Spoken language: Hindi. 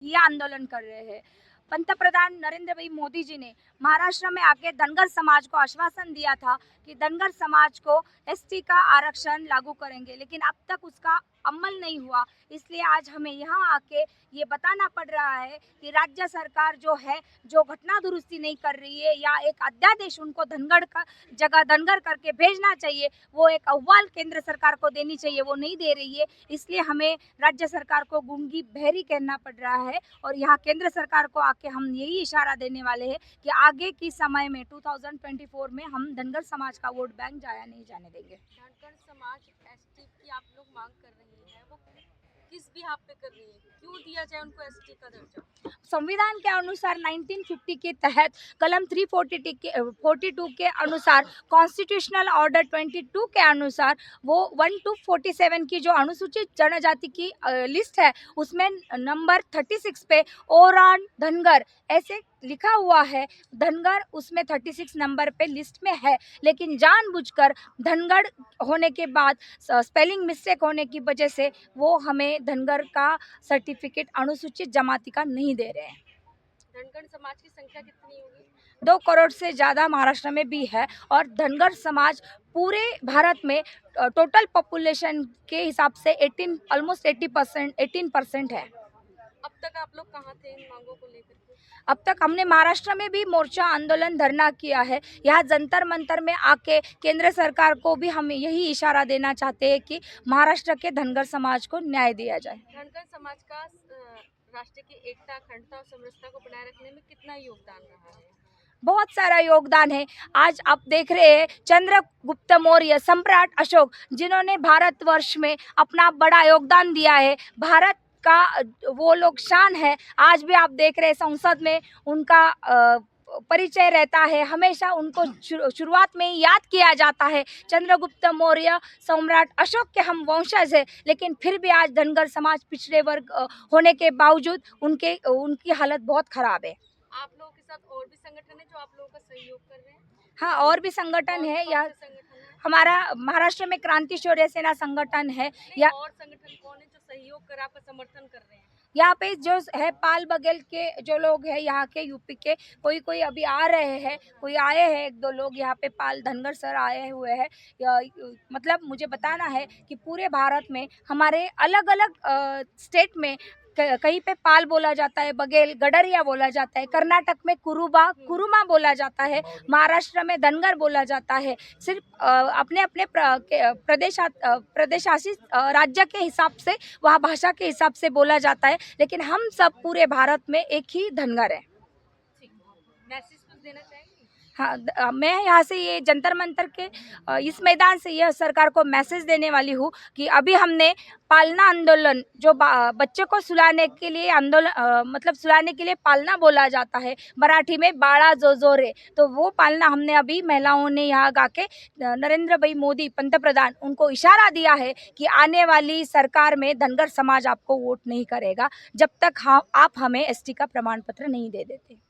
ये आंदोलन कर रहे हैं। पंतप्रधान नरेंद्र भाई मोदी जी ने महाराष्ट्र में आके धनगर समाज को आश्वासन दिया था कि धनगर समाज को एसटी का आरक्षण लागू करेंगे, लेकिन अब तक उसका अमल नहीं हुआ। इसलिए आज हमें यहाँ आके ये बताना पड़ रहा है कि राज्य सरकार जो है, जो घटना दुरुस्ती नहीं कर रही है या एक अध्यादेश उनको धनगर का जगह धनगर करके भेजना चाहिए, वो एक अहवाल केंद्र सरकार को देनी चाहिए, वो नहीं दे रही है। इसलिए हमें राज्य सरकार को गूंगी बहरी कहना पड़ रहा है और यहाँ केंद्र सरकार को आके हम यही इशारा देने वाले हैं कि आगे की समय में 2024 में हम धनगर समाज का वोट बैंक जाया नहीं जाने देंगे। धनगर समाज एसटी की आप लोग मांग कर रही है, वो किस बिहाफ पे कर रही है? क्यों दिया जाए उनको एसटी का दर्जा? संविधान के अनुसार 1950 के तहत कलम 342 के अनुसार कॉन्स्टिट्यूशनल ऑर्डर 22 के अनुसार वो 1 to 47 की जो अनुसूचित जनजाति की लिस्ट है उसमें नंबर 36 पे ओरान धनगर ऐसे लिखा हुआ है। धनगर उसमें 36 नंबर पे लिस्ट में है, लेकिन जानबूझकर धनगर होने के बाद स्पेलिंग मिस्टेक होने की वजह से वो हमें धनगर का सर्टिफिकेट अनुसूचित जमाती का नहीं दे रहे हैं। धनगर समाज की संख्या कितनी होगी? 2 करोड़ से ज़्यादा महाराष्ट्र में भी है और धनगर समाज पूरे भारत में टोटल पॉपुलेशन के हिसाब से 18% है। अब तक आप लोग कहाँ थे इन मांगों को लेकर के? अब तक हमने महाराष्ट्र में भी मोर्चा आंदोलन धरना किया है। यहाँ जंतर मंतर में आके केंद्र सरकार को भी हम यही इशारा देना चाहते हैं कि महाराष्ट्र के धनगर समाज को न्याय दिया जाए। धनगर समाज का राष्ट्र की एकता, अखंडता और समरसता को बनाए रखने में कितना योगदान रहा है? बहुत सारा योगदान है। आज आप देख रहे हैं चंद्रगुप्त मौर्य, सम्राट अशोक, जिन्होंने भारतवर्ष में अपना बड़ा योगदान दिया है। भारत का वो लोग शान है। आज भी आप देख रहे हैं संसद में उनका परिचय रहता है, हमेशा उनको शुरुआत में ही याद किया जाता है। चंद्रगुप्त मौर्य, सम्राट अशोक के हम वंशज हैं, लेकिन फिर भी आज धनगर समाज पिछड़े वर्ग होने के बावजूद उनकी हालत बहुत खराब है। आप लोगों के साथ और भी संगठन है जो आप लोगों का सहयोग कर रहे हैं? हाँ, और भी संगठन है। या संगठन है? हमारा महाराष्ट्र में क्रांति शौर्य सेना संगठन है। या और संगठन कौन है जो सहयोग कर आपका समर्थन कर रहे हैं? यहाँ पे जो है पाल बघेल के जो लोग हैं यहाँ के यूपी के, कोई अभी आ रहे हैं, कोई आए हैं, 1-2 लोग यहाँ पे पाल धनगर सर आए हुए हैं। मतलब मुझे बताना है कि पूरे भारत में हमारे अलग अलग स्टेट में कहीं पे पाल बोला जाता है, बघेल गडरिया बोला जाता है, कर्नाटक में कुरुमा बोला जाता है, महाराष्ट्र में धनगर बोला जाता है। सिर्फ अपने अपने प्रदेशासित राज्य के हिसाब से, वहाँ भाषा के हिसाब से बोला जाता है, लेकिन हम सब पूरे भारत में एक ही धनगर है। मैसेज कुछ देना चाहेंगे? हाँ, मैं यहाँ से ये जंतर मंतर के इस मैदान से यह सरकार को मैसेज देने वाली हूँ कि अभी हमने पालना आंदोलन, जो बच्चे को सुलाने के लिए मतलब सुलाने के लिए पालना बोला जाता है, मराठी में बाड़ा जोजोरे, तो वो पालना हमने अभी महिलाओं ने यहाँ गा के नरेंद्र भाई मोदी पंतप्रधान उनको इशारा दिया है कि आने वाली सरकार में धनगर समाज आपको वोट नहीं करेगा जब तक आप हमें एसटी का प्रमाण पत्र नहीं दे देते।